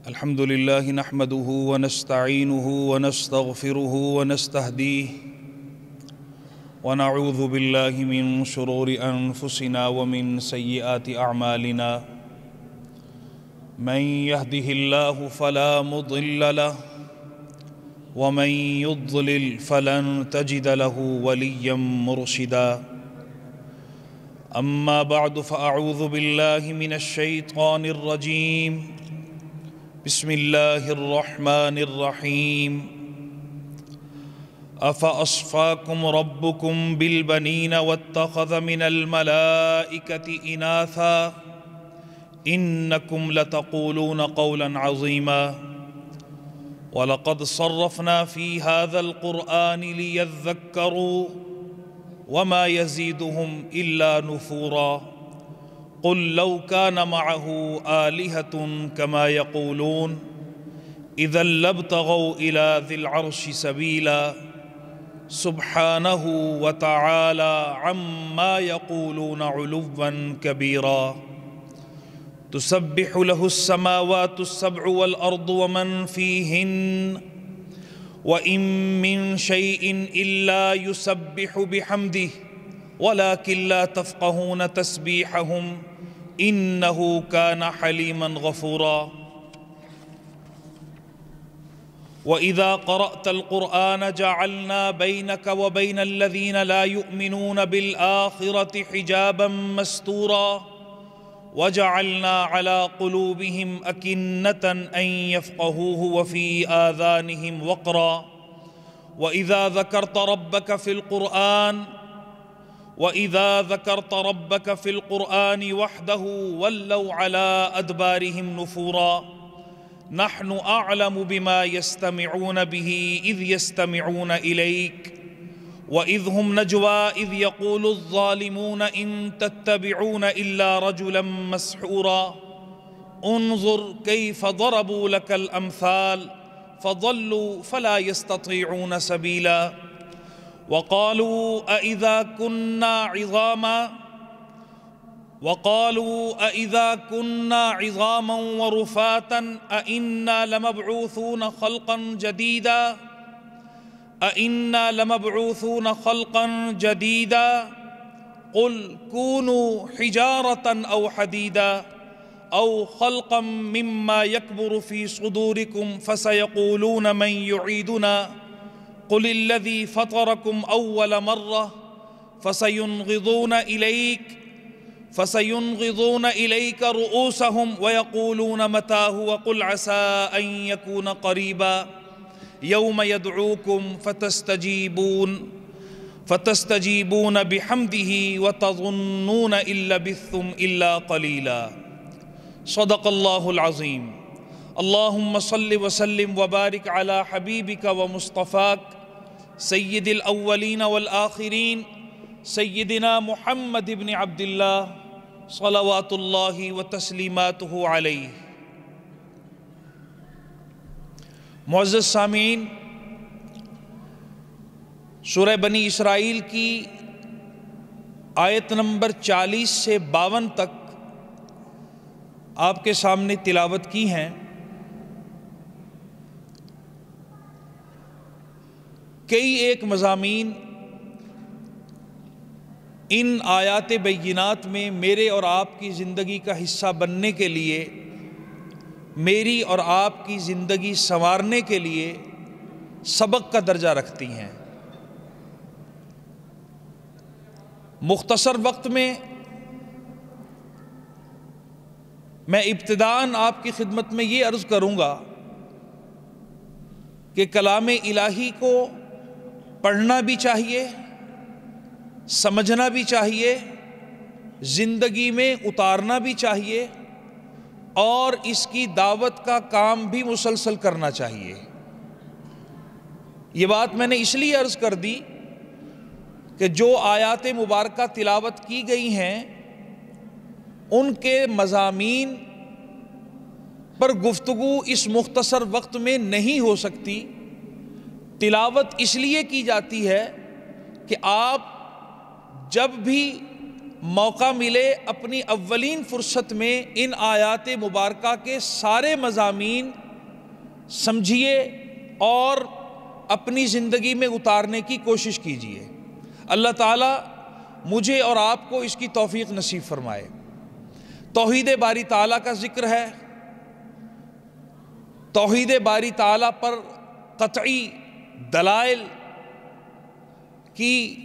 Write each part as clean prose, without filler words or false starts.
الحمد لله نحمده ونستعينه ونستغفره ونستهديه ونعوذ بالله من شرور أنفسنا ومن سيئات أعمالنا من يهده الله فلا مضل له ومن يضلل فلن تجد له وليا مرشدا أما بعد فأعوذ بالله من الشيطان الرجيم بسم الله الرحمن الرحيم أفأصفاكم ربكم بالبنين واتخذ من الملائكة إناثا إنكم لتقولون قولا عظيما ولقد صرفنا في هذا القرآن ليذكروا وما يزيدهم إلا نفورا قل لو كان معه آلهة كما يقولون إذا لابتغوا إلى ذي العرش سبيلا سبحانه وتعالى عما يقولون علوا كبيرا تسبح له السماوات السبع والأرض ومن فيهن وإن من شيء إلا يسبح بحمده ولكن لا تفقهون تسبيحهم إنه كان حليما غفورا وإذا قرأت القرآن جعلنا بينك وبين الذين لا يؤمنون بالآخرة حجابا مستورا وجعلنا على قلوبهم أكنة أن يفقهوه وفي آذانهم وقرا وإذا ذكرت ربك في القرآن وحده ولوا على أدبارهم نفورا نحن أعلم بما يستمعون به إذ يستمعون إليك وإذ هم نجوى إذ يقول الظالمون إن تتبعون إلا رجلا مسحورا انظر كيف ضربوا لك الأمثال فضلوا فلا يستطيعون سبيلا وقالوا أإذا كنا عظاما ورفاتا أإنا لمبعوثون خلقا جديدا قل كونوا حجارة أو حديدا أو خلقا مما يكبر في صدوركم فسيقولون من يعيدنا قل الذي فطركم أول مرة فسينغضون إليك رؤوسهم ويقولون متى هو قل عسى أن يكون قريبا يوم يدعوكم فتستجيبون بحمده وتظنون إن لبثتم إلا قليلا صدق الله العظيم اللهم صل وسلم وبارك على حبيبك ومصطفاك سيد الأولين والآخرين سيدنا محمد بن عبد الله صلوات الله وتسلیماته علیہ۔ معزز سامعین، سورہ بنی اسرائیل کی آیت نمبر 40 سے 52 تک آپ کے سامنے تلاوت کی ہیں۔ کئی ایک مضامین ان آیات بینات میں میرے اور آپ کی زندگی کا حصہ بننے کے لیے، میری اور آپ کی زندگی سنوارنے کے لیے سبق کا درجہ رکھتی ہیں۔ مختصر وقت میں میں ابتداً آپ کی خدمت میں یہ عرض کروں گا کہ کلام الہی کو پڑھنا بھی چاہیے، سمجھنا بھی چاہیے، زندگی میں اتارنا بھی چاہیے، اور اس کی دعوت کا کام بھی مسلسل کرنا چاہیے۔ یہ بات میں نے اس لیے عرض کر دی کہ جو آیات مبارکہ تلاوت کی گئی ہیں ان کے مضامین پر گفتگو اس مختصر وقت میں نہیں ہو سکتی۔ تلاوت اس لیے کی جاتی ہے کہ آپ جب بھی موقع ملے اپنی اولین فرصت میں ان آیات مبارکہ کے سارے مضامین سمجھیے اور اپنی زندگی میں اتارنے کی کوشش کیجیے۔ اللہ تعالیٰ مجھے اور آپ کو اس کی توفیق نصیب فرمائے۔ توحید باری تعالیٰ کا ذکر ہے۔ توحید باری تعالیٰ پر قطعی دلائل کی،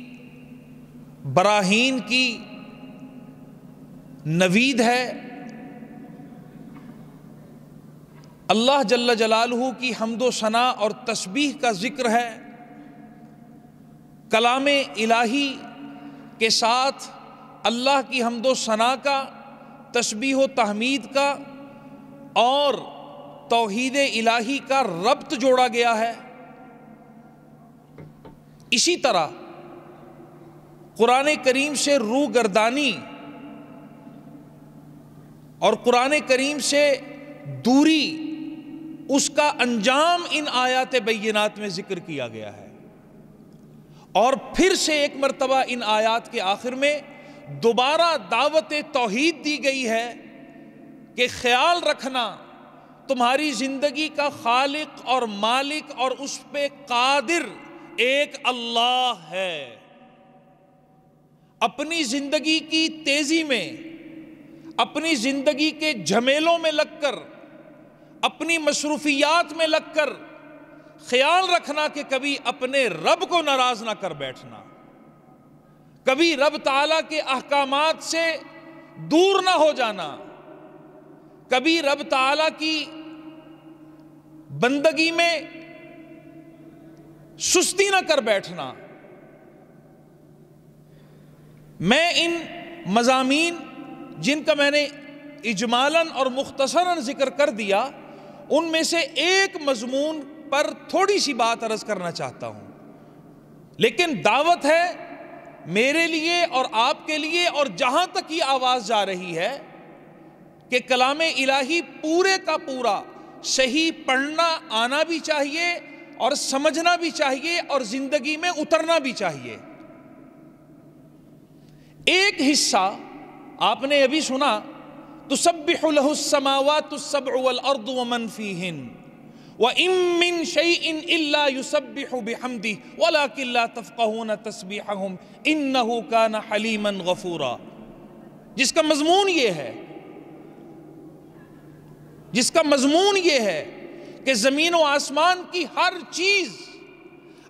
براہین کی نوید ہے۔ اللہ جل جلالہ کی حمد و ثنا اور تسبیح کا ذکر ہے۔ کلام الہی کے ساتھ اللہ کی حمد و ثنا کا، تسبیح و تحمید کا اور توحید الہی کا ربط جوڑا گیا ہے۔ اسی طرح قرآن کریم سے روگردانی اور قرآن کریم سے دوری، اس کا انجام ان آیات بینات میں ذکر کیا گیا ہے۔ اور پھر سے ایک مرتبہ ان آیات کے آخر میں دوبارہ دعوت توحید دی گئی ہے کہ خیال رکھنا تمہاری زندگی کا خالق اور مالک اور اس پہ قادر ایک اللہ ہے۔ اپنی زندگی کی تیزی میں، اپنی زندگی کے جھمیلوں میں لگ کر، اپنی مصروفیات میں لگ کر خیال رکھنا کہ کبھی اپنے رب کو ناراض نہ کر بیٹھنا، کبھی رب تعالیٰ کے احکامات سے دور نہ ہو جانا، کبھی رب تعالیٰ کی بندگی میں سستی نہ کر بیٹھنا۔ میں ان مضامین جن کا میں نے اجمالاً اور مختصراً ذکر کر دیا، ان میں سے ایک مضمون پر تھوڑی سی بات عرض کرنا چاہتا ہوں، لیکن دعوت ہے میرے لیے اور آپ کے لیے، اور جہاں تک یہ آواز جا رہی ہے کہ کلام الہی پورے کا پورا صحیح پڑھنا آنا بھی چاہیے اور سمجھنا بھی چاہیے اور زندگی میں اترنا بھی چاہیے۔ ایک حصہ آپ نے ابھی سنا، تسبح له السماوات السبع والارض ومن فيهن وَإِن مِّن شَيْءٍ إِلَّا يُسَبِّحُ بِحَمْدِهِ وَلَكِن لَّا تَفْقَهُونَ تَسْبِيحَهُمْ إِنَّهُ كَانَ حَلِيمًا غَفُورًا، جس کا مضمون یہ ہے کہ زمین و آسمان کی ہر چیز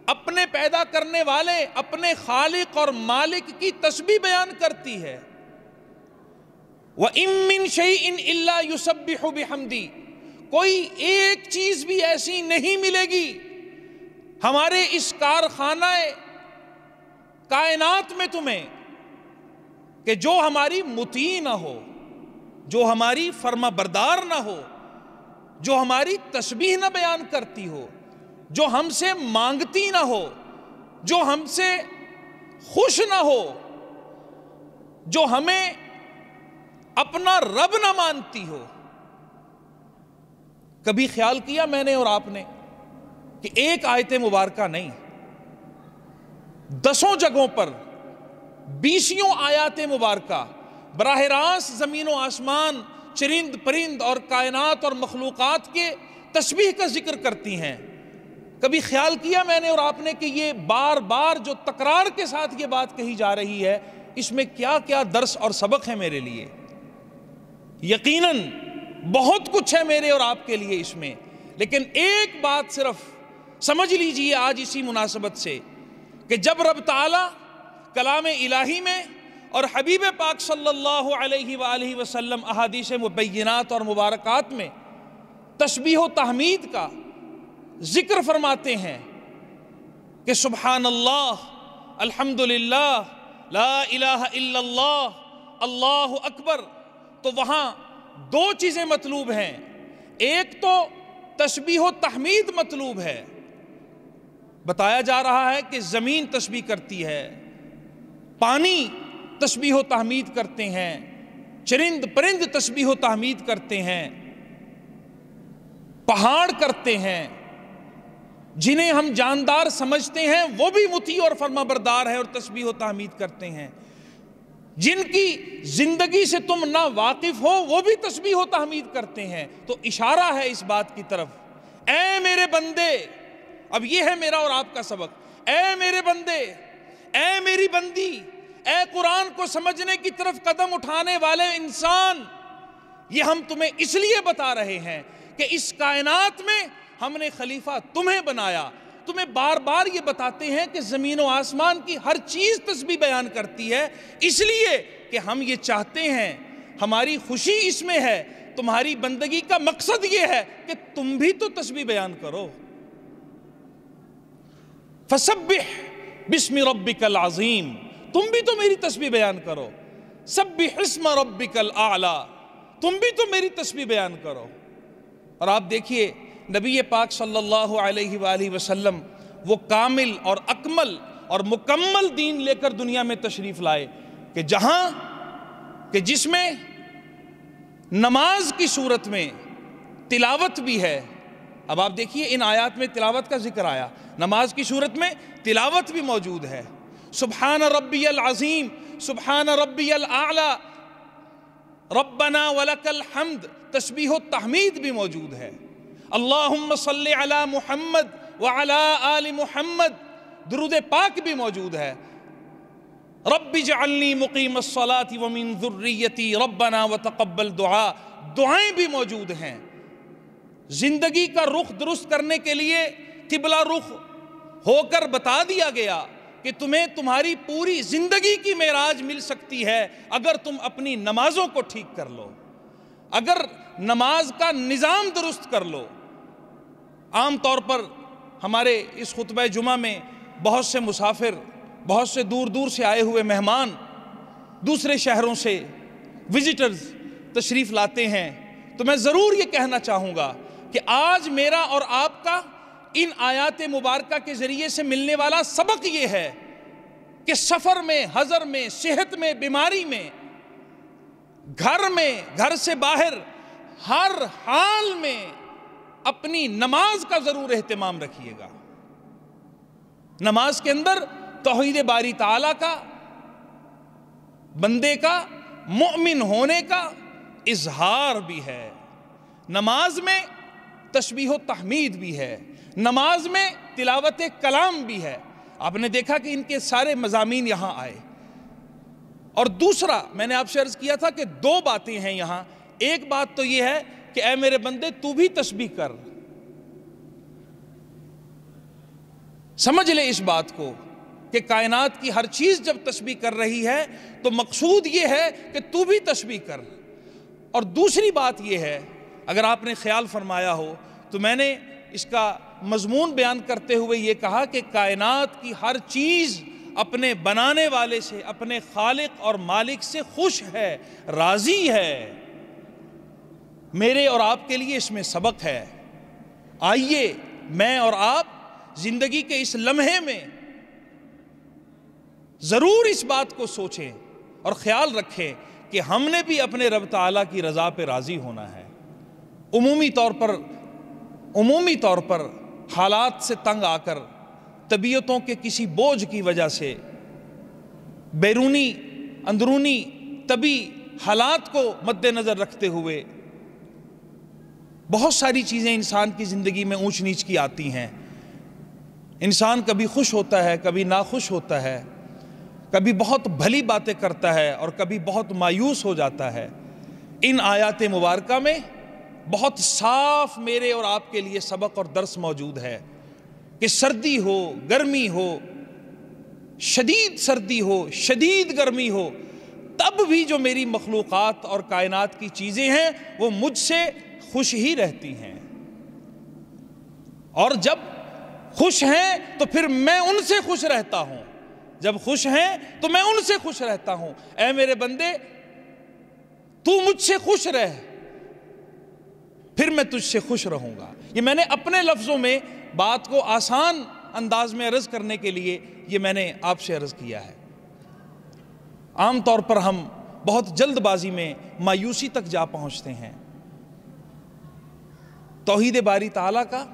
اپنے پیدا کرنے والے، اپنے خالق اور مالک کی تسبیح بیان کرتی ہے۔ وَإِن مِّن شَيْءٍ إِلَّا يُسَبِّحُ بِحَمْدِهِ، کوئی ایک چیز بھی ایسی نہیں ملے گی ہمارے اس کارخانہ کائنات میں تمہیں کہ جو ہماری مطیع نہ ہو، جو ہماری فرما بردار نہ ہو، جو ہماری تسبیح نہ بیان کرتی ہو، جو ہم سے مانگتی نہ ہو، جو ہم سے خوش نہ ہو، جو ہمیں اپنا رب نہ مانتی ہو۔ کبھی خیال کیا میں نے اور آپ نے کہ ایک آیت مبارکہ نہیں، 10 جگہوں پر 20 آیات مبارکہ براہ راست زمین و آسمان، چرند پرند اور کائنات اور مخلوقات کے تسبیح کا ذکر کرتی ہیں۔ کبھی خیال کیا میں نے اور آپ نے کہ یہ بار بار جو تکرار کے ساتھ یہ بات کہی جا رہی ہے، اس میں کیا کیا درس اور سبق ہے میرے لیے؟ یقیناً بہت کچھ ہے میرے اور آپ کے لیے اس میں، لیکن ایک بات صرف سمجھ لیجئے آج اسی مناسبت سے کہ جب رب تعالیٰ کلام الہی میں اور حبیب پاک صلی اللہ علیہ وآلہ وسلم احادیث مبینات اور مبارکات میں تسبیح و تحمید کا ذکر فرماتے ہیں کہ سبحان اللہ، الحمدللہ، لا الہ الا اللہ، اللہ اکبر، تو وہاں 2 چیزیں مطلوب ہیں۔ ایک تو تسبیح و تحمید مطلوب ہے، بتایا جا رہا ہے کہ زمین تسبیح کرتی ہے، پانی تسبیح و تحمید کرتے ہیں، چرند پرند تسبیح و تحمید کرتے ہیں، پہاڑ کرتے ہیں، جنہیں ہم جاندار سمجھتے ہیں وہ بھی مطیع اور فرما بردار ہیں اور تسبیح و تحمید کرتے ہیں۔ جن کی زندگی سے تم نہ واقف ہو وہ بھی تسبیح و تحمید کرتے ہیں۔ تو اشارہ ہے اس بات کی طرف، اے میرے بندے، اب یہ ہے میرا اور آپ کا سبق، اے میرے بندے، اے میری بندی، اے قرآن کو سمجھنے کی طرف قدم اٹھانے والے انسان، یہ ہم تمہیں اس لیے بتا رہے ہیں کہ اس کائنات میں ہم نے خلیفہ تمہیں بنایا۔ تمہیں بار بار یہ بتاتے ہیں کہ زمین و آسمان کی ہر چیز تسبیح بیان کرتی ہے، اس لیے کہ ہم یہ چاہتے ہیں، ہماری خوشی اس میں ہے، تمہاری بندگی کا مقصد یہ ہے کہ تم بھی تو تسبیح بیان کرو۔ فسبح بسم ربک العظیم، تم بھی تو میری تسبیح بیان کرو۔ سبح اسم ربک الاعلی، تم بھی تو میری تسبیح بیان کرو۔ اور آپ دیکھیے نبی پاک صلی اللہ علیہ وآلہ وسلم وہ کامل اور اکمل اور مکمل دین لے کر دنیا میں تشریف لائے کہ جس میں نماز کی صورت میں تلاوت بھی ہے۔ اب آپ دیکھیے ان آیات میں تلاوت کا ذکر آیا، نماز کی صورت میں تلاوت بھی موجود ہے۔ سبحان ربی العظیم، سبحان ربی الاعلی، ربنا ولک الحمد، تسبیح و تحمید بھی موجود ہے۔ اللہم صلی علی محمد وعلی آل محمد، درود پاک بھی موجود ہے۔ رب اجعلنی مقیم الصلاۃ ومن ذریتی ربنا وتقبل دعا، دعائیں بھی موجود ہیں۔ زندگی کا رخ درست کرنے کے لیے قبلہ رخ ہو کر بتا دیا گیا کہ تمہیں تمہاری پوری زندگی کی معراج مل سکتی ہے اگر تم اپنی نمازوں کو ٹھیک کر لو، اگر نماز کا نظام درست کر لو۔ عام طور پر ہمارے اس خطبہ جمعہ میں بہت سے مسافر، بہت سے دور دور سے آئے ہوئے مہمان، دوسرے شہروں سے وزٹرز تشریف لاتے ہیں، تو میں ضرور یہ کہنا چاہوں گا کہ آج میرا اور آپ کا ان آیات مبارکہ کے ذریعے سے ملنے والا سبق یہ ہے کہ سفر میں، حضر میں، صحت میں، بیماری میں، گھر میں، گھر سے باہر، ہر حال میں اپنی نماز کا ضرور اہتمام رکھیے گا۔ نماز کے اندر توحید باری تعالیٰ کا، بندے کا، مؤمن ہونے کا اظہار بھی ہے۔ نماز میں تسبیح و تحمید بھی ہے، نماز میں تلاوت کلام بھی ہے۔ آپ نے دیکھا کہ ان کے سارے مضامین یہاں آئے۔ اور دوسرا میں نے آپ سے عرض کیا تھا کہ دو باتیں ہیں یہاں۔ ایک بات تو یہ ہے کہ اے میرے بندے تو بھی تسبیح کر، سمجھ لے اس بات کو کہ کائنات کی ہر چیز جب تسبیح کر رہی ہے تو مقصود یہ ہے کہ تو بھی تسبیح کر۔ اور دوسری بات یہ ہے، اگر آپ نے خیال فرمایا ہو تو میں نے اس کا مضمون بیان کرتے ہوئے یہ کہا کہ کائنات کی ہر چیز اپنے بنانے والے سے، اپنے خالق اور مالک سے خوش ہے، راضی ہے۔ میرے اور آپ کے لیے اس میں سبق ہے۔ آئیے میں اور آپ زندگی کے اس لمحے میں ضرور اس بات کو سوچیں اور خیال رکھیں کہ ہم نے بھی اپنے رب تعالیٰ کی رضا پہ راضی ہونا ہے۔ عمومی طور پر حالات سے تنگ آ کر، طبیعتوں کے کسی بوجھ کی وجہ سے، بیرونی اندرونی طبی حالات کو مد نظر رکھتے ہوئے بہت ساری چیزیں انسان کی زندگی میں اونچ نیچ کی آتی ہیں۔ انسان کبھی خوش ہوتا ہے، کبھی ناخوش ہوتا ہے، کبھی بہت بھلی باتیں کرتا ہے اور کبھی بہت مایوس ہو جاتا ہے۔ ان آیات مبارکہ میں بہت صاف میرے اور آپ کے لیے سبق اور درس موجود ہے کہ سردی ہو، گرمی ہو، شدید سردی ہو، شدید گرمی ہو، تب بھی جو میری مخلوقات اور کائنات کی چیزیں ہیں وہ مجھ سے خوش ہی رہتی ہیں، اور جب خوش ہیں تو پھر میں ان سے خوش رہتا ہوں، جب خوش ہیں تو میں ان سے خوش رہتا ہوں۔ اے میرے بندے تو مجھ سے خوش رہ، پھر میں تجھ سے خوش رہوں گا۔ یہ میں نے اپنے لفظوں میں بات کو آسان انداز میں عرض کرنے کے لیے یہ میں نے آپ سے عرض کیا ہے۔ عام طور پر ہم بہت جلد بازی میں مایوسی تک جا پہنچتے ہیں۔ توحید باری تعالیٰ کا،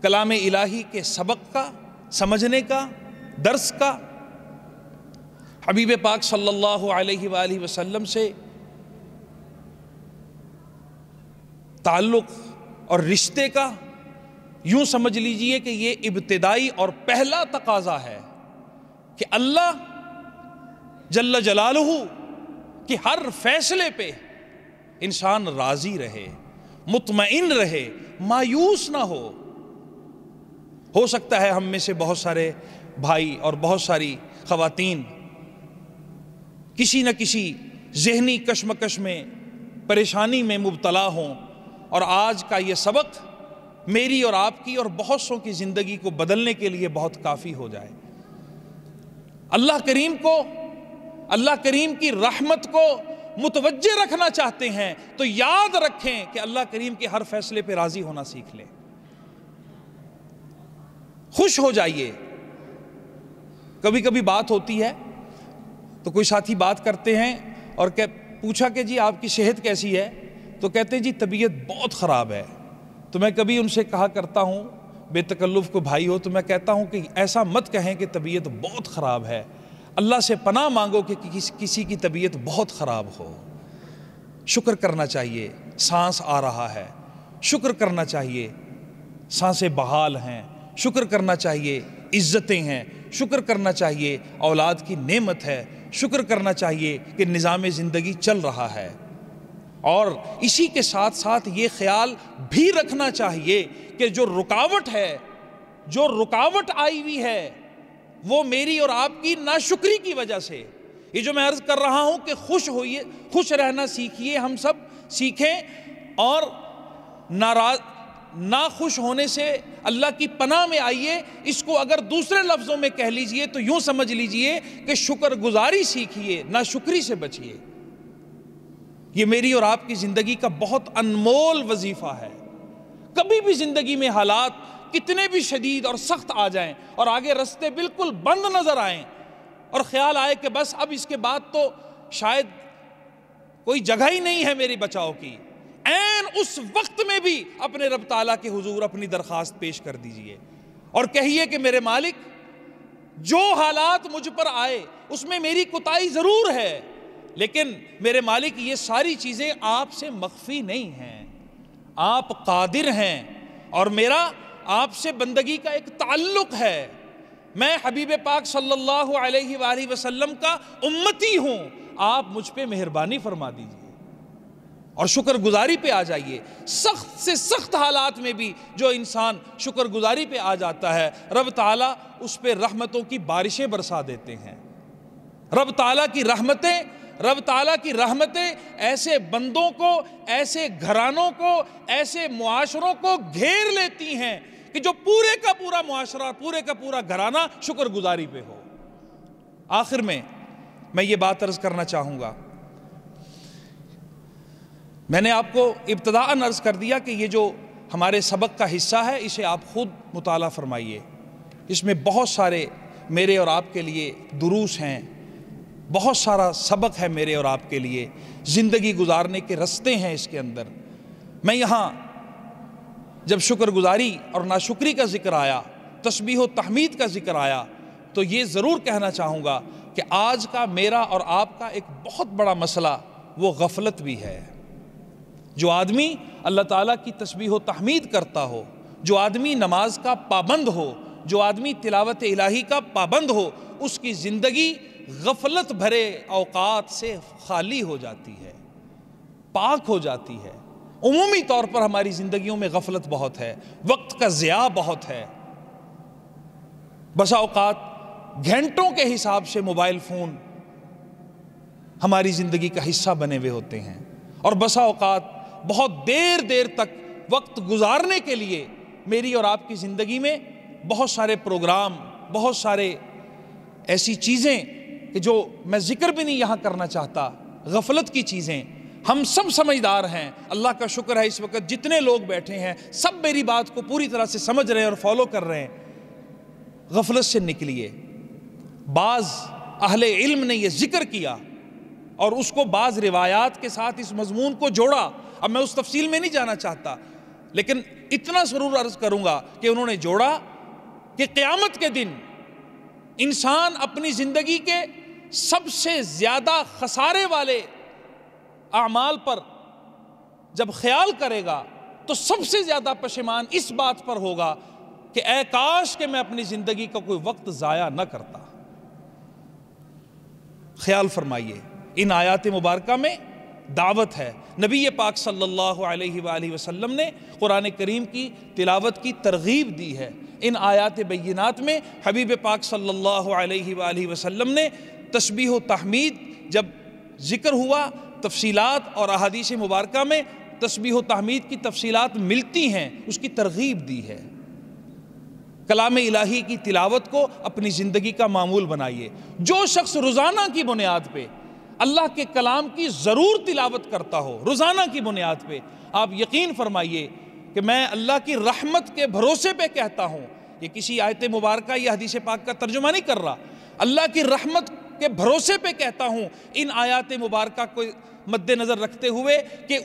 کلام الہی کے سبق کا، سمجھنے کا، درس کا، حبیب پاک صلی اللہ علیہ وآلہ وسلم سے تعلق اور رشتے کا یوں سمجھ لیجئے کہ یہ ابتدائی اور پہلا تقاضا ہے کہ اللہ جل جلالہ کہ ہر فیصلے پہ انسان راضی رہے، مطمئن رہے، مایوس نہ ہو سکتا ہے ہم میں سے بہت سارے بھائی اور بہت ساری خواتین کسی نہ کسی ذہنی کشمکش میں، پریشانی میں مبتلا ہوں، اور آج کا یہ سبق میری اور آپ کی اور بہت سوں کی زندگی کو بدلنے کے لیے بہت کافی ہو جائے۔ اللہ کریم کی رحمت کو متوجہ رکھنا چاہتے ہیں تو یاد رکھیں کہ اللہ کریم کے ہر فیصلے پہ راضی ہونا سیکھ لیں، خوش ہو جائیے۔ کبھی کبھی بات ہوتی ہے تو کوئی ساتھی بات کرتے ہیں اور پوچھا کہ جی آپ کی صحت کیسی ہے، تو کہتے ہیں جی طبیعت بہت خراب ہے۔ تو میں کبھی ان سے کہا کرتا ہوں، بے تکلف کو بھائی ہو، تو میں کہتا ہوں کہ ایسا مت کہیں کہ طبیعت بہت خراب ہے، اللہ سے پناہ مانگو کہ کسی کی طبیعت بہت خراب ہو۔ شکر کرنا چاہیے سانس آ رہا ہے، شکر کرنا چاہیے سانسیں بحال ہیں، شکر کرنا چاہیے عزتیں ہیں، شکر کرنا چاہیے اولاد کی نعمت ہے، شکر کرنا چاہیے کہ نظام زندگی چل رہا ہے۔ اور اسی کے ساتھ ساتھ یہ خیال بھی رکھنا چاہیے کہ جو رکاوٹ آئی ہوئی ہے وہ میری اور آپ کی ناشکری کی وجہ سے۔ یہ جو میں عرض کر رہا ہوں کہ خوش رہنا سیکھیے، ہم سب سیکھیں، اور ناخوش ہونے سے اللہ کی پناہ میں آئیے۔ اس کو اگر دوسرے لفظوں میں کہہ لیجئے تو یوں سمجھ لیجئے کہ شکر گزاری سیکھیے، ناشکری سے بچیے۔ یہ میری اور آپ کی زندگی کا بہت انمول وظیفہ ہے۔ کبھی بھی زندگی میں حالات کتنے بھی شدید اور سخت آ جائیں اور آگے رستے بالکل بند نظر آئیں اور خیال آئے کہ بس اب اس کے بعد تو شاید کوئی جگہ ہی نہیں ہے میری بچاؤ کی، عین اس وقت میں بھی اپنے رب تعالیٰ کے حضور اپنی درخواست پیش کر دیجئے اور کہیے کہ میرے مالک، جو حالات مجھ پر آئے اس میں میری کوتاہی ضرور ہے، لیکن میرے مالک یہ ساری چیزیں آپ سے مخفی نہیں ہیں، آپ قادر ہیں، اور میرا آپ سے بندگی کا ایک تعلق ہے۔ میں حبیب پاک صلی اللہ علیہ وآلہ وسلم کا امتی ہوں، آپ مجھ پہ مہربانی فرما دیجئے اور شکر گزاری پہ آ جائیے۔ سخت سے سخت حالات میں بھی جو انسان شکر گزاری پہ آ جاتا ہے، رب تعالیٰ اس پہ رحمتوں کی بارشیں برسا دیتے ہیں۔ رب تعالیٰ کی رحمتیں ایسے بندوں کو، ایسے گھرانوں کو، ایسے معاشروں کو گھیر لیتی ہیں کہ جو پورے کا پورا معاشرہ، پورے کا پورا گھرانہ شکر گزاری پہ ہو۔ آخر میں یہ بات عرض کرنا چاہوں گا، میں نے آپ کو ابتداءً عرض کر دیا کہ یہ جو ہمارے سبق کا حصہ ہے اسے آپ خود مطالعہ فرمائیے، اس میں بہت سارے میرے اور آپ کے لیے دروس ہیں، بہت سارا سبق ہے میرے اور آپ کے لیے، زندگی گزارنے کے رستے ہیں اس کے اندر۔ میں یہاں جب شکر گزاری اور ناشکری کا ذکر آیا، تسبیح و تحمید کا ذکر آیا، تو یہ ضرور کہنا چاہوں گا کہ آج کا میرا اور آپ کا ایک بہت بڑا مسئلہ وہ غفلت بھی ہے۔ جو آدمی اللہ تعالیٰ کی تسبیح و تحمید کرتا ہو، جو آدمی نماز کا پابند ہو، جو آدمی تلاوت الہی کا پابند ہو، اس کی زندگی غفلت بھرے اوقات سے خالی ہو جاتی ہے، پاک ہو جاتی ہے۔ عمومی طور پر ہماری زندگیوں میں غفلت بہت ہے، وقت کا ضیاع بہت ہے، بسا اوقات گھنٹوں کے حساب سے موبائل فون ہماری زندگی کا حصہ بنے ہوئے ہوتے ہیں، اور بسا اوقات بہت دیر تک وقت گزارنے کے لیے میری اور آپ کی زندگی میں بہت سارے پروگرام، بہت سارے ایسی چیزیں کہ جو میں ذکر بھی نہیں یہاں کرنا چاہتا، غفلت کی چیزیں۔ ہم سب سمجھدار ہیں، اللہ کا شکر ہے اس وقت جتنے لوگ بیٹھے ہیں سب میری بات کو پوری طرح سے سمجھ رہے ہیں اور فالو کر رہے ہیں۔ غفلت سے نکلیے۔ بعض اہل علم نے یہ ذکر کیا اور اس کو بعض روایات کے ساتھ اس مضمون کو جوڑا، اب میں اس تفصیل میں نہیں جانا چاہتا، لیکن اتنا ضرور عرض کروں گا کہ انہوں نے جوڑا کہ قیامت کے دن انسان اپنی زندگی کے سب سے زیادہ خسارے والے اعمال پر جب خیال کرے گا تو سب سے زیادہ پشیمان اس بات پر ہوگا کہ اے کاش کہ میں اپنی زندگی کا کوئی وقت ضائع نہ کرتا۔ خیال فرمائیے، ان آیات مبارکہ میں دعوت ہے۔ نبی پاک صلی اللہ علیہ وآلہ وسلم نے قرآن کریم کی تلاوت کی ترغیب دی ہے۔ ان آیات بینات میں حبیب پاک صلی اللہ علیہ وآلہ وسلم نے تسبیح و تحمید جب ذکر ہوا، تفصیلات اور احادیث مبارکہ میں تسبیح و تحمید کی تفصیلات ملتی ہیں، اس کی ترغیب دی ہے۔ کلام الہی کی تلاوت کو اپنی زندگی کا معمول بنائیے۔ جو شخص روزانہ کی بنیاد پہ اللہ کے کلام کی ضرور تلاوت کرتا ہو، روزانہ کی بنیاد پہ، آپ یقین فرمائیے کہ میں اللہ کی رحمت کے بھروسے پہ کہتا ہوں، یہ کسی آیت مبارکہ یا حدیث پاک کا ترجمہ نہیں کر رہا، اللہ کی رحمت کے بھروسے پہ کہتا ہوں ان آیات مبارکہ کو مد نظر رکھتے ہوئے کہ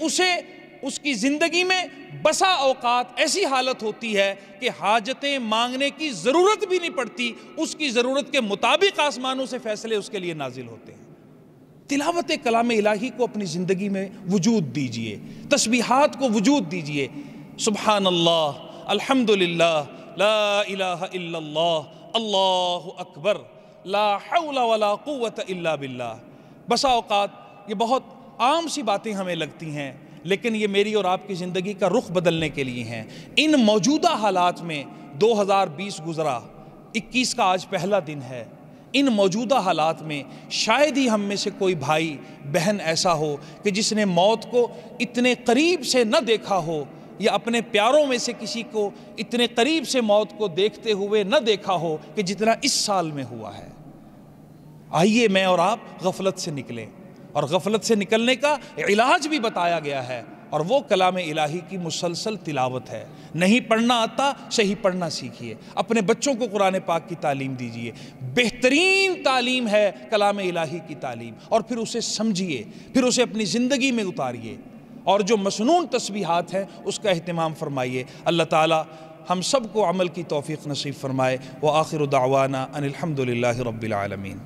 اس کی زندگی میں بسا اوقات ایسی حالت ہوتی ہے کہ حاجتیں مانگنے کی ضرورت بھی نہیں پڑتی، اس کی ضرورت کے مطابق آسمانوں سے فیصلے اس کے لیے نازل ہوتے ہیں۔ تلاوت کلام الہی کو اپنی زندگی میں وجود دیجئے، تسبیحات کو وجود دیجئے۔ سبحان اللہ، الحمدللہ، لا الہ الا اللہ، اللہ اکبر، لا حول ولا قوت الا باللہ۔ بسا اوقات یہ بہت عام سی باتیں ہمیں لگتی ہیں، لیکن یہ میری اور آپ کی زندگی کا رخ بدلنے کے لیے ہیں۔ ان موجودہ حالات میں 2020 گزرا، 21 کا آج پہلا دن ہے، ان موجودہ حالات میں شاید ہی ہم میں سے کوئی بھائی بہن ایسا ہو کہ جس نے موت کو اتنے قریب سے نہ دیکھا ہو، یا اپنے پیاروں میں سے کسی کو اتنے قریب سے موت کو دیکھتے ہوئے نہ دیکھا ہو کہ جتنا اس سال میں ہوا ہے۔ آئیے میں اور آپ غفلت سے نکلیں، اور غفلت سے نکلنے کا علاج بھی بتایا گیا ہے، اور وہ کلام الہی کی مسلسل تلاوت ہے۔ نہیں پڑھنا آتا، صحیح پڑھنا سیکھیے، اپنے بچوں کو قرآن پاک کی تعلیم دیجیے۔ بہترین تعلیم ہے کلام الہی کی تعلیم، اور پھر اسے سمجھیے، پھر اسے اپنی زندگی میں اتاریے، اور جو مسنون تسبیحات ہیں اس کا اہتمام فرمائیے۔ اللہ تعالی ہم سب کو عمل کی توفیق نصیب فرمائے۔ وآخر دعوانا ان الحمد للہ رب العالمین۔